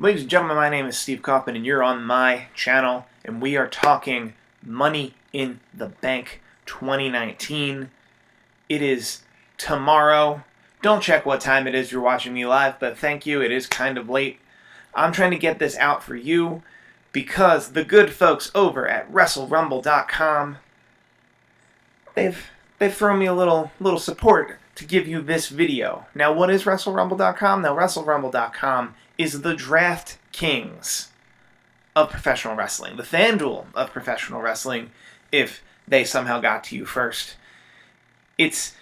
Ladies and gentlemen, my name is Steve Kaufmann, and you're on my channel, and we are talking Money in the Bank 2019. It is tomorrow. Don't check what time it is you're watching me live, but thank you. It is kind of late. I'm trying to get this out for you because the good folks over at WrestleRumble.com, they've thrown me a little support to give you this video. Now, what is WrestleRumble.com? Now, WrestleRumble.com is the DraftKings of professional wrestling, the FanDuel of professional wrestling, if they somehow got to you first. It's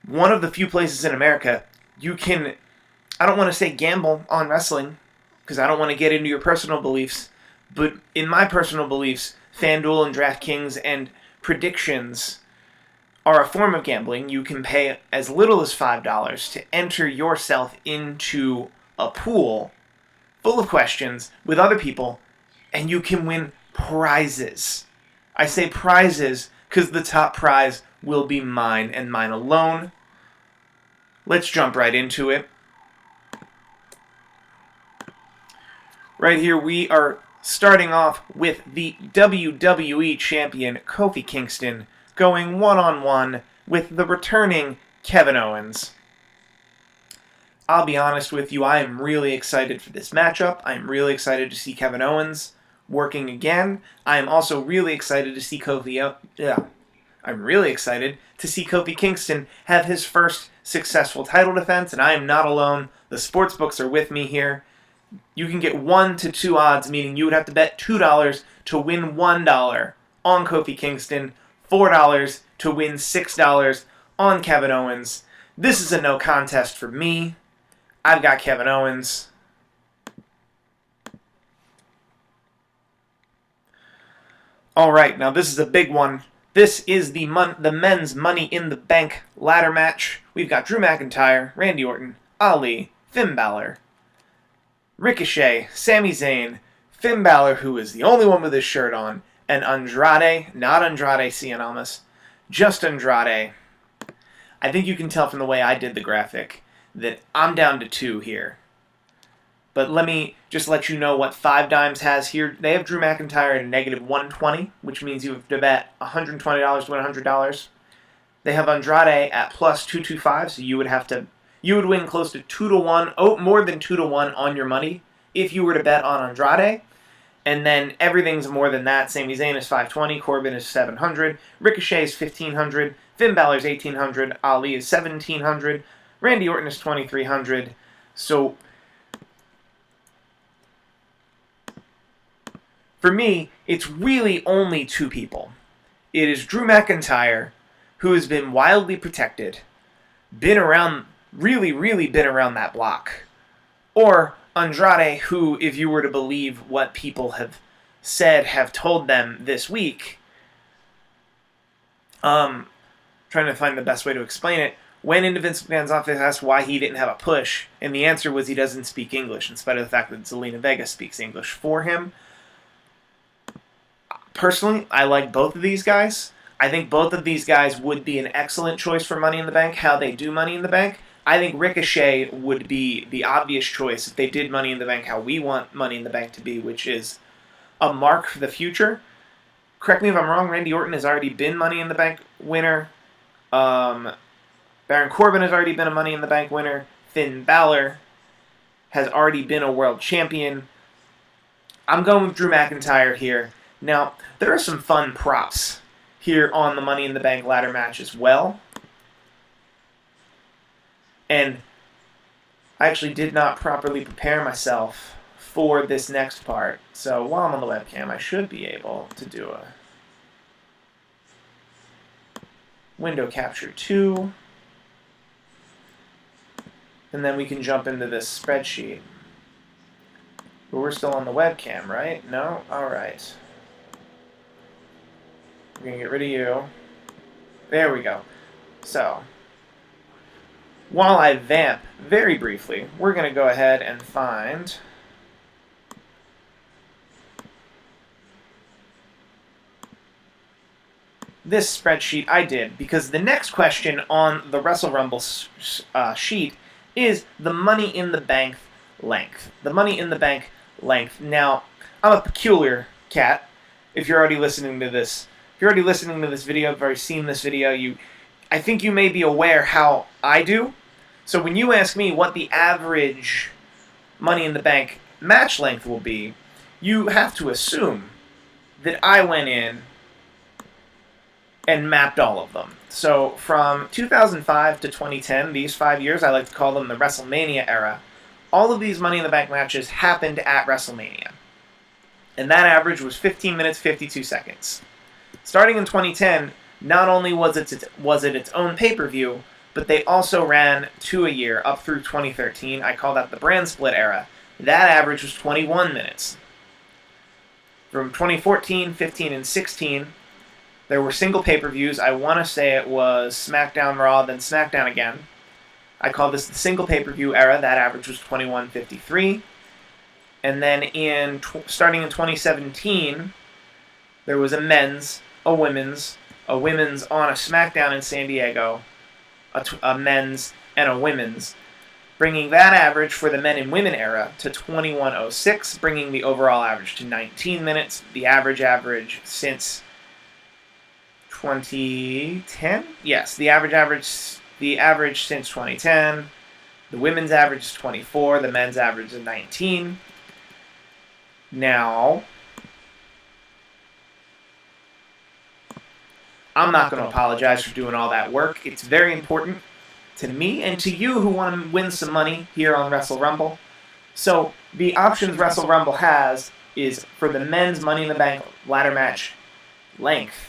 one of the few places in America you can, I don't want to say gamble on wrestling, because I don't want to get into your personal beliefs, but in my personal beliefs, FanDuel and DraftKings and predictions are a form of gambling. You can pay as little as $5 to enter yourself into a pool full of questions with other people, and you can win prizes. I say prizes because the top prize will be mine and mine alone. Let's jump right into it. Right here we are starting off with the WWE Champion Kofi Kingston going one-on-one with the returning Kevin Owens. I'll be honest with you, I am really excited for this matchup. I'm really excited to see Kevin Owens working again. I am also really excited to see Kofi Kingston have his first successful title defense, and I am not alone. The sportsbooks are with me here. You can get 1 to 2 odds, meaning you would have to bet $2 to win $1 on Kofi Kingston, $4 to win $6 on Kevin Owens. This is a no contest for me. I've got Kevin Owens. Alright, now this is a big one. This is the men's Money in the Bank ladder match. We've got Drew McIntyre, Randy Orton, Ali, Finn Bálor, Ricochet, Sami Zayn, Finn Bálor, who is the only one with his shirt on, and Andrade, not Andrade Cien Almas, just Andrade. I think you can tell from the way I did the graphic that I'm down to 2 here. But let me just let you know what 5 Dimes has here. They have Drew McIntyre at a negative 120, which means you have to bet $120 to win $100. They have Andrade at plus 225, so you would win close to 2 to 1, more than 2 to 1 on your money if you were to bet on Andrade. And then everything's more than that. Sami Zayn is 520, Corbin is 700, Ricochet is 1500, Finn Balor is 1800, Ali is 1700, Randy Orton is 2300. So for me, it's really only 2 people. It is Drew McIntyre, who has been wildly protected, been around that block, or Andrade, who, if you were to believe what people have said, have told them this week, trying to find the best way to explain it, went into Vince McMahon's office, asked why he didn't have a push, and the answer was he doesn't speak English, in spite of the fact that Zelina Vega speaks English for him. Personally, I like both of these guys. I think both of these guys would be an excellent choice for Money in the Bank, how they do Money in the Bank. I think Ricochet would be the obvious choice if they did Money in the Bank how we want Money in the Bank to be, which is a mark for the future. Correct me if I'm wrong, Randy Orton has already been Money in the Bank winner. Baron Corbin has already been a Money in the Bank winner. Finn Bálor has already been a world champion. I'm going with Drew McIntyre here. Now, there are some fun props here on the Money in the Bank ladder match as well. And I actually did not properly prepare myself for this next part. So while I'm on the webcam, I should be able to do a window capture 2. And then we can jump into this spreadsheet. But we're still on the webcam, right? No? Alright. We're going to get rid of you. There we go. So, while I vamp very briefly, we're going to go ahead and find this spreadsheet I did, because the next question on the Wrestle Rumble sheet is the Money in the Bank length. The Money in the Bank length. Now, I'm a peculiar cat. If you're already listening to this, video, if you've already seen this video, I think you may be aware how I do. So when you ask me what the average Money in the Bank match length will be, you have to assume that I went in and mapped all of them. So from 2005 to 2010, these 5 years, I like to call them the WrestleMania era, all of these Money in the Bank matches happened at WrestleMania. And that average was 15 minutes, 52 seconds. Starting in 2010, not only was it its own pay-per-view, but they also ran 2 a year up through 2013. I call that the brand split era. That average was 21 minutes. From 2014, 15, and 16, there were single pay-per-views. I want to say it was SmackDown Raw, then SmackDown again. I call this the single pay-per-view era. That average was 21:53. And then starting in 2017, there was a men's, a women's on a SmackDown in San Diego, a men's, and a women's, bringing that average for the men and women era to 21:06, bringing the overall average to 19 minutes. The average since 2010? Yes, the average since 2010. The women's average is 24, the men's average is 19. Now, I'm not going to apologize for doing all that work. It's very important to me and to you who want to win some money here on Wrestle Rumble. So, the options Wrestle Rumble has is for the men's Money in the Bank ladder match length.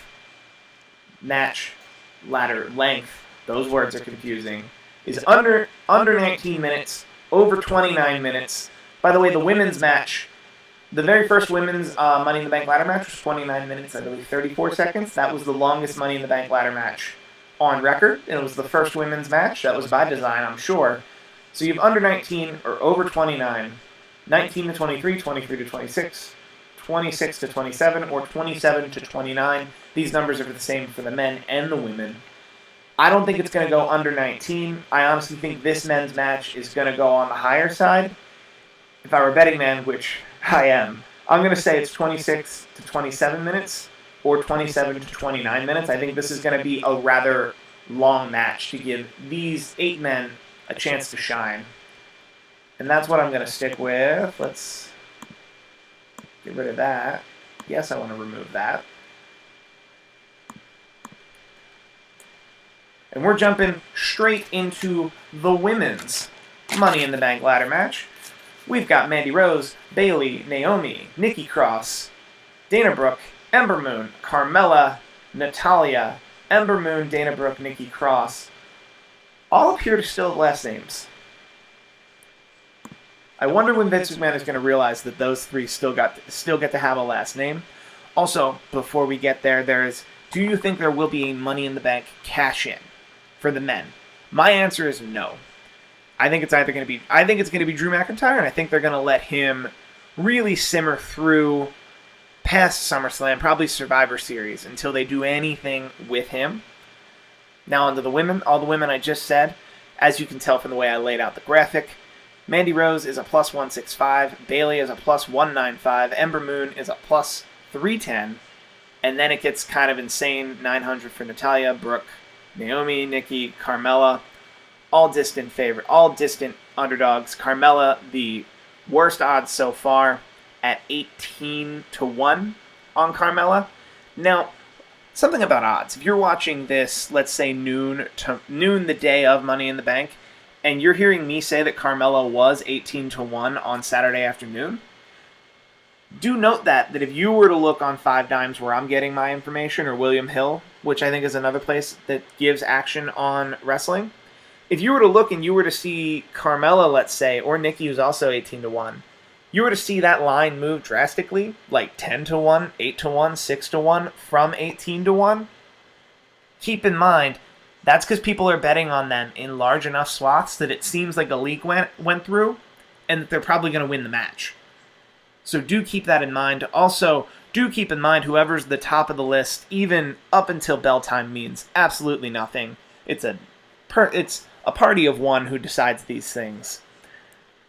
Ladder length, those words are confusing, is under 19 minutes, over 29 minutes. By the way, the women's match, the very first women's Money in the Bank ladder match was 29 minutes, I believe 34 seconds. That was the longest Money in the Bank ladder match on record, and it was the first women's match. That was by design, I'm sure. So you have under 19 or over 29, 19 to 23, 23 to 26, 26 to 27, or 27 to 29. These numbers are the same for the men and the women. I don't think it's going to go under 19. I honestly think this men's match is going to go on the higher side. If I were a betting man, which I am, I'm going to say it's 26 to 27 minutes or 27 to 29 minutes. I think this is going to be a rather long match to give these 8 men a chance to shine. And that's what I'm going to stick with. Let's get rid of that. Yes, I want to remove that. And we're jumping straight into the women's Money in the Bank ladder match. We've got Mandy Rose, Bayley, Naomi, Nikki Cross, Dana Brooke, Ember Moon, Carmella, Natalya, Ember Moon, Dana Brooke, Nikki Cross. All appear to still have last names. I wonder when Vince McMahon is going to realize that those 3 still get to have a last name. Also, before we get there, do you think there will be a Money in the Bank cash-in for the men? My answer is no. I think it's going to be Drew McIntyre, and I think they're going to let him really simmer through past SummerSlam, probably Survivor Series, until they do anything with him. Now onto the women. All the women I just said, as you can tell from the way I laid out the graphic. Mandy Rose is a plus 165, Bayley is a plus 195, Ember Moon is a plus 310, and then it gets kind of insane, 900 for Natalya, Brooke, Naomi, Nikki, Carmella, all distant underdogs. Carmella, the worst odds so far, at 18 to 1 on Carmella. Now, something about odds. If you're watching this, let's say noon the day of Money in the Bank, and you're hearing me say that Carmella was 18 to 1 on Saturday afternoon, do note that if you were to look on 5 Dimes where I'm getting my information, or William Hill, which I think is another place that gives action on wrestling, if you were to look and you were to see Carmella, let's say, or Nikki, who's also 18 to 1, you were to see that line move drastically, like 10 to 1, 8 to 1, 6 to 1, from 18 to 1, keep in mind, that's because people are betting on them in large enough swaths that it seems like a leak went through, and that they're probably going to win the match. So do keep that in mind. Also, do keep in mind whoever's the top of the list, even up until bell time, means absolutely nothing. It's a party of one who decides these things.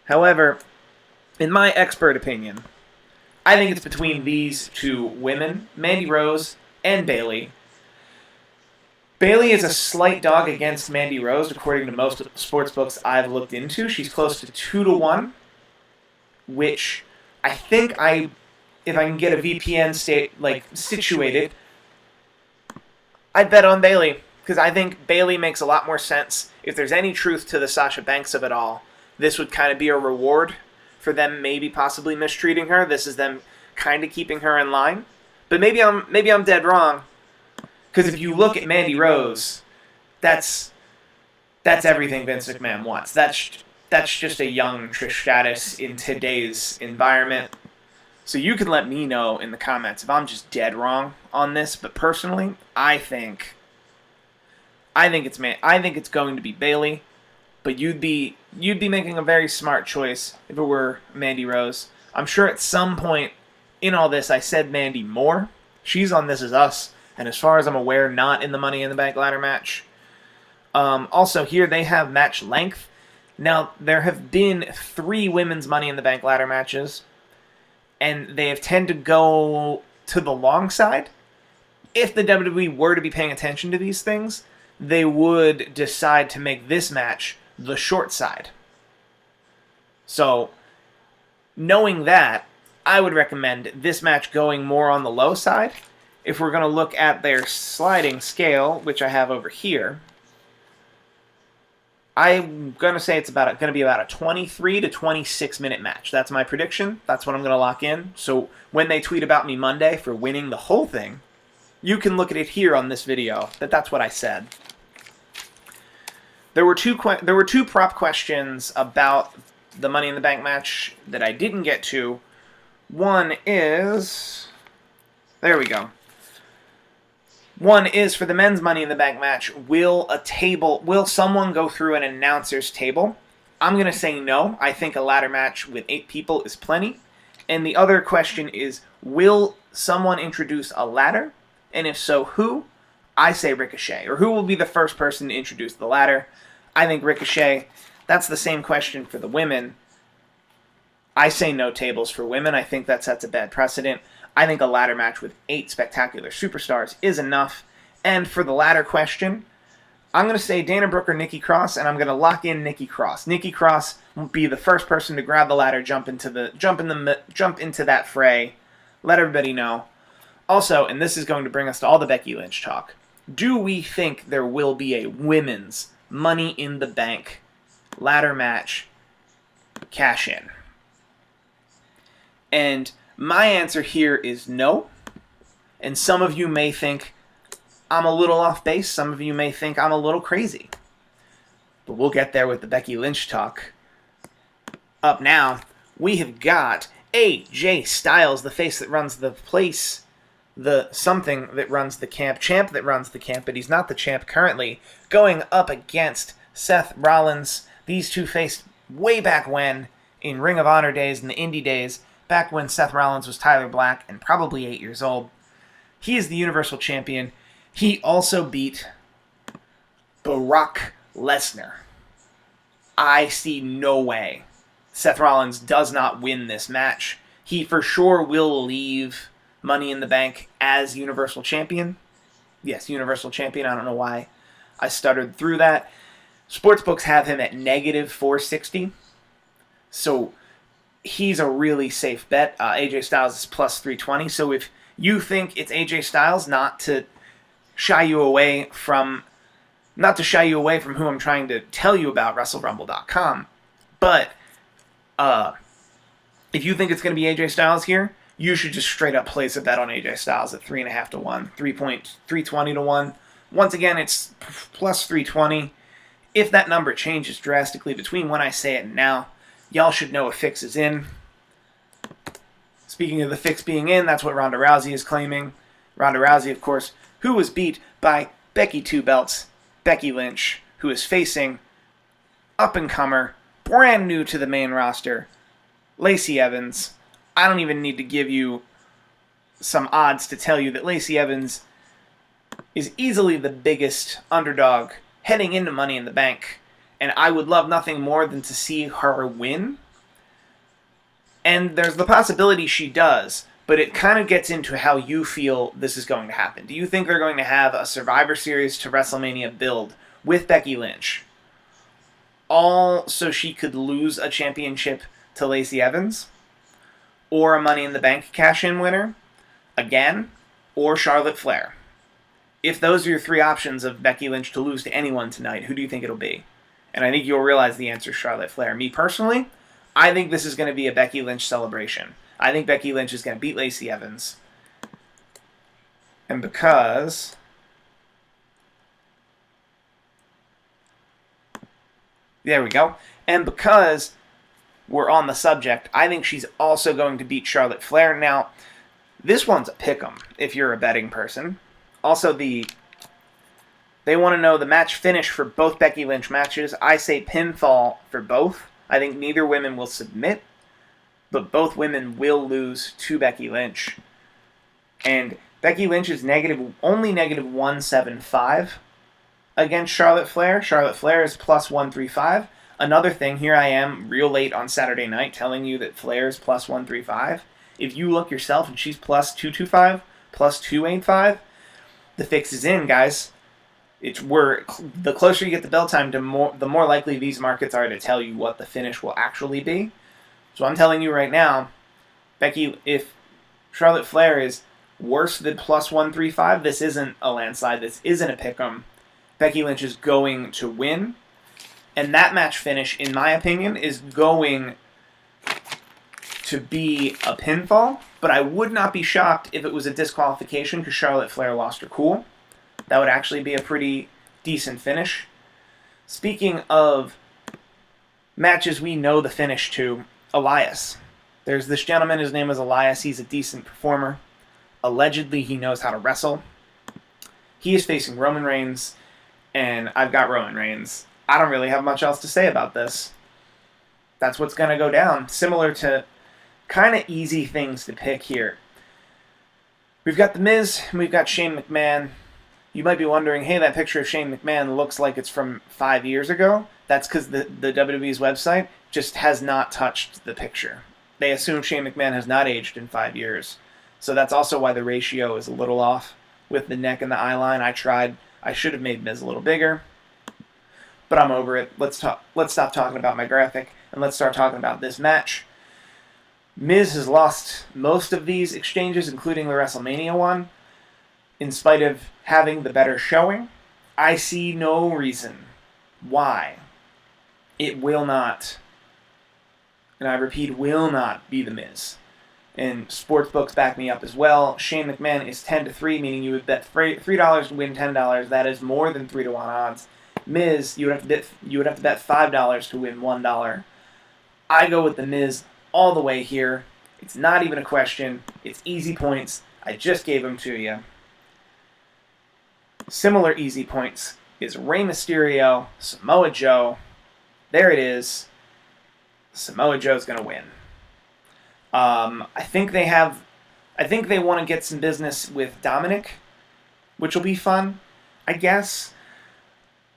However, in my expert opinion, I think it's between these two women, Mandy Rose and Bayley. Bayley is a slight dog against Mandy Rose, according to most sports books I've looked into. She's close to 2-1, which I think if I can get a VPN situated, I'd bet on Bayley, because I think Bayley makes a lot more sense. If there's any truth to the Sasha Banks of it all, this would kind of be a reward for them maybe possibly mistreating her. This is them kind of keeping her in line. But maybe I'm dead wrong. Because if you look at Mandy Rose, that's everything Vince McMahon wants. That's just a young Trish Stratus in today's environment. So you can let me know in the comments if I'm just dead wrong on this. But personally, I think it's going to be Bayley. But you'd be making a very smart choice if it were Mandy Rose. I'm sure at some point in all this I said Mandy more. She's on This Is Us. And as far as I'm aware, not in the Money in the Bank ladder match. Also, here they have match length. Now, there have been 3 women's Money in the Bank ladder matches, and they have tended to go to the long side. If the WWE were to be paying attention to these things, they would decide to make this match the short side. So, knowing that, I would recommend this match going more on the low side. If we're going to look at their sliding scale, which I have over here, I'm going to say it's going to be about a 23 to 26 minute match. That's my prediction. That's what I'm going to lock in. So when they tweet about me Monday for winning the whole thing, you can look at it here on this video. That's what I said. There were two prop questions about the Money in the Bank match that I didn't get to. One is... There we go. One is for the men's Money in the Bank match, will someone go through an announcer's table? I'm going to say no. I think a ladder match with 8 people is plenty. And the other question is, will someone introduce a ladder? And if so, who? I say Ricochet. Or who will be the first person to introduce the ladder? I think Ricochet. That's the same question for the women. I say no tables for women. I think that sets a bad precedent. I think a ladder match with 8 spectacular superstars is enough. And for the ladder question, I'm going to say Dana Brooke or Nikki Cross, and I'm going to lock in Nikki Cross. Nikki Cross will be the first person to grab the ladder, jump into that fray, let everybody know. Also, and this is going to bring us to all the Becky Lynch talk, do we think there will be a women's Money in the Bank ladder match cash-in? And my answer here is no. And some of you may think I'm a little off base. Some of you may think I'm a little crazy. But we'll get there with the Becky Lynch talk. Up now, we have got AJ Styles, the face that runs the place, the something that runs the camp, champ that runs the camp, but he's not the champ currently, going up against Seth Rollins. These two faced way back when, in Ring of Honor days, in the indie days, back when Seth Rollins was Tyler Black and probably 8 years old. He is the Universal Champion. He also beat Brock Lesnar. I see no way Seth Rollins does not win this match. He for sure will leave Money in the Bank as Universal Champion. Yes, Universal Champion. I don't know why I stuttered through that. Sportsbooks have him at negative 460. So he's a really safe bet. AJ Styles is plus 320. So if you think it's AJ Styles, not to shy you away from who I'm trying to tell you about, WrestleRumble.com, but if you think it's going to be AJ Styles here, you should just straight up place a bet on AJ Styles at 3.5 to 1, 3.320 to 1. Once again, it's plus 320. If that number changes drastically between when I say it and now, y'all should know a fix is in. Speaking of the fix being in, that's what Ronda Rousey is claiming. Ronda Rousey, of course, who was beat by Becky Two Belts, Becky Lynch, who is facing up-and-comer, brand new to the main roster, Lacey Evans. I don't even need to give you some odds to tell you that Lacey Evans is easily the biggest underdog heading into Money in the Bank. And I would love nothing more than to see her win. And there's the possibility she does, but it kind of gets into how you feel this is going to happen. Do you think they're going to have a Survivor Series to WrestleMania build with Becky Lynch, all so she could lose a championship to Lacey Evans, or a Money in the Bank cash-in winner, again, or Charlotte Flair? If those are your three options of Becky Lynch to lose to anyone tonight, who do you think it'll be? And I think you'll realize the answer is Charlotte Flair. Me personally, I think this is going to be a Becky Lynch celebration. I think Becky Lynch is going to beat Lacey Evans. And because... there we go. And because we're on the subject, I think she's also going to beat Charlotte Flair. Now, this one's a pick'em if you're a betting person. Also, they want to know the match finish for both Becky Lynch matches. I say pinfall for both. I think neither women will submit, but both women will lose to Becky Lynch. And Becky Lynch is only negative 175 against Charlotte Flair. Charlotte Flair is plus 135. Another thing, here I am real late on Saturday night telling you that Flair is plus 135. If you look yourself and she's plus 225, plus 285, the fix is in, guys. The closer you get the bell time, the more likely these markets are to tell you what the finish will actually be. So I'm telling you right now, Becky, if Charlotte Flair is worse than plus 135, this isn't a landslide, this isn't a pick'em. Becky Lynch is going to win. And that match finish, in my opinion, is going to be a pinfall. But I would not be shocked if it was a disqualification because Charlotte Flair lost her cool. That would actually be a pretty decent finish. Speaking of matches we know the finish to, Elias. There's this gentleman, his name is Elias. He's a decent performer. Allegedly, he knows how to wrestle. He is facing Roman Reigns, and I've got Roman Reigns. I don't really have much else to say about this. That's what's going to go down. Similar to kind of easy things to pick here. We've got The Miz, and we've got Shane McMahon. You might be wondering, hey, that picture of Shane McMahon looks like it's from 5 years ago. That's because the WWE's website just has not touched the picture. They assume Shane McMahon has not aged in 5 years. So that's also why the ratio is a little off with the neck and the eye line. I tried. I should have made Miz a little bigger. But I'm over it. Let's stop talking about my graphic and let's start talking about this match. Miz has lost most of these exchanges, including the WrestleMania one, in spite of having the better showing. I see no reason why it will not, and I repeat, will not be The Miz. And sportsbooks back me up as well. Shane McMahon is 10-3, meaning you would bet $3 to win $10. That is more than 3-1 odds. Miz, you would have to bet $5 to win $1. I go with The Miz all the way here. It's not even a question. It's easy points. I just gave them to you. Similar easy points is Rey Mysterio, Samoa Joe. There it is. Samoa Joe's going to win. I think they want to get some business with Dominic, which will be fun, I guess.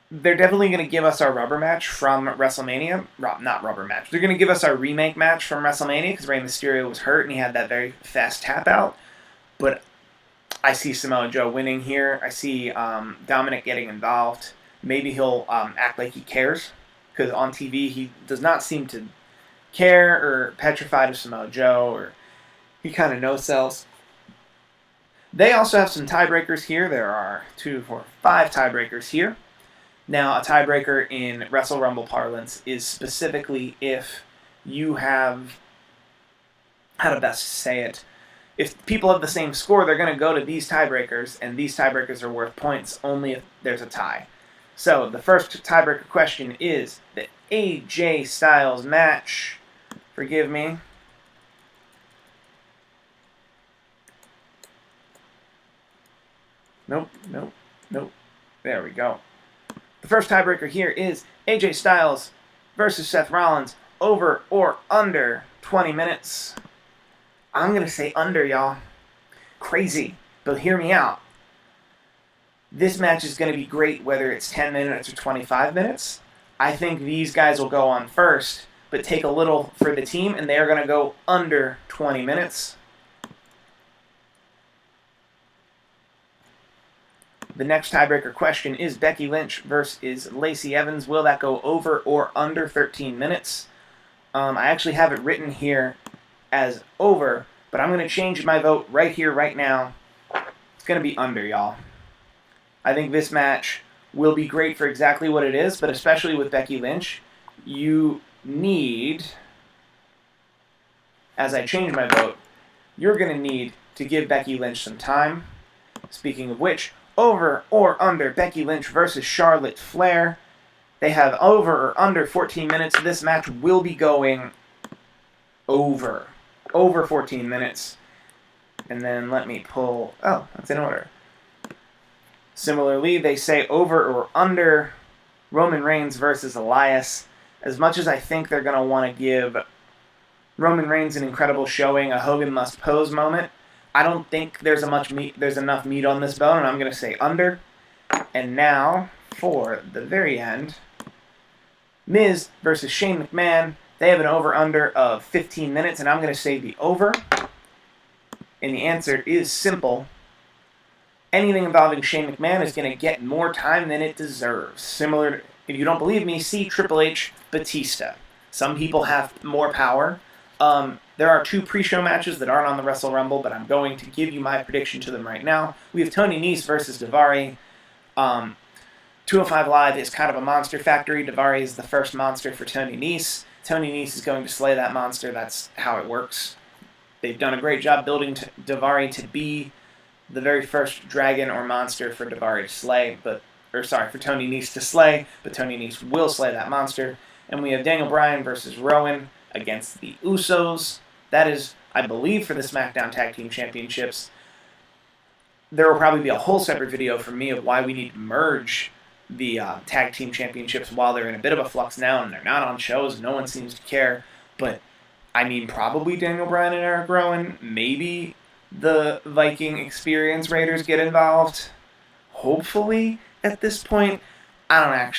They're definitely going to give us our rubber match from WrestleMania. Not rubber match. They're going to give us our remake match from WrestleMania because Rey Mysterio was hurt and he had that very fast tap out. But I see Samoa Joe winning here. I see Dominic getting involved. Maybe he'll act like he cares because on TV he does not seem to care or petrified of Samoa Joe, or he kind of no-sells. They also have some tiebreakers here. There are 2, 4, 5 tiebreakers here. Now, a tiebreaker in Wrestle Rumble parlance is specifically if you have, how to best say it, if people have the same score, they're going to go to these tiebreakers, and these tiebreakers are worth points only if there's a tie. So, the first tiebreaker question is the AJ Styles match. Forgive me. Nope. There we go. The first tiebreaker here is AJ Styles versus Seth Rollins, over or under 20 minutes. I'm going to say under, y'all. Crazy, but hear me out. This match is going to be great whether it's 10 minutes or 25 minutes. I think these guys will go on first, but take a little for the team, and they are going to go under 20 minutes. The next tiebreaker question is Becky Lynch versus Lacey Evans. Will that go over or under 13 minutes? I actually have it written here as over, but I'm going to change my vote right here, right now. It's going to be under, y'all. I think this match will be great for exactly what it is, but especially with Becky Lynch, you need, as I change my vote, you're going to need to give Becky Lynch some time. Speaking of which, over or under Becky Lynch versus Charlotte Flair. They have over or under 14 minutes. This match will be going over 14 minutes. And then let me pull, oh, that's in order. Similarly, they say over or under Roman Reigns versus Elias. As much as I think they're going to want to give Roman Reigns an incredible showing, a Hogan must pose moment, I don't think there's enough meat on this bone, and I'm going to say under. And now, for the very end, Miz versus Shane McMahon. They have an over-under of 15 minutes, and I'm going to say the over. And the answer is simple. Anything involving Shane McMahon is going to get more time than it deserves. Similar, if you don't believe me, see Triple H Batista. Some people have more power. There are 2 pre-show matches that aren't on the Wrestle Rumble, but I'm going to give you my prediction to them right now. We have Tony Nese versus Daivari. 205 Live is kind of a monster factory. Daivari is the first monster for Tony Nese. Tony Nese is going to slay that monster. That's how it works. They've done a great job building Daivari to be the very first dragon or monster for Daivari to slay, for Tony Nese to slay, but Tony Nese will slay that monster. And we have Daniel Bryan versus Rowan against the Usos. That is, I believe, for the SmackDown Tag Team Championships. There will probably be a whole separate video from me of why we need to merge the Tag Team Championships while they're in a bit of a flux now and they're not on shows. No one seems to care. But, I mean, probably Daniel Bryan and Eric Rowan. Maybe the Viking Experience Raiders get involved. Hopefully, at this point. I'm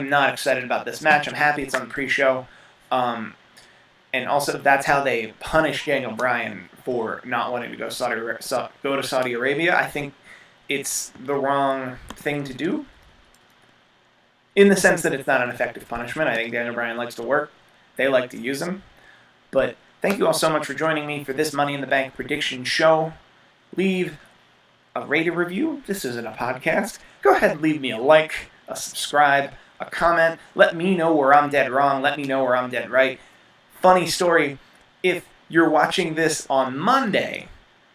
not excited about this match. I'm happy it's on the pre-show. And also, that's how they punish Daniel Bryan for not wanting to go to Saudi Arabia. I think it's the wrong thing to do, in the sense that it's not an effective punishment. I think Daniel Bryan likes to work. They like to use him. But thank you all so much for joining me for this Money in the Bank prediction show. Leave a rated review. This isn't a podcast. Go ahead and leave me a like, a subscribe, a comment. Let me know where I'm dead wrong. Let me know where I'm dead right. Funny story, if you're watching this on Monday,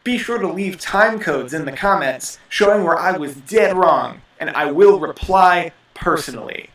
be sure to leave time codes in the comments showing where I was dead wrong, and I will reply personally.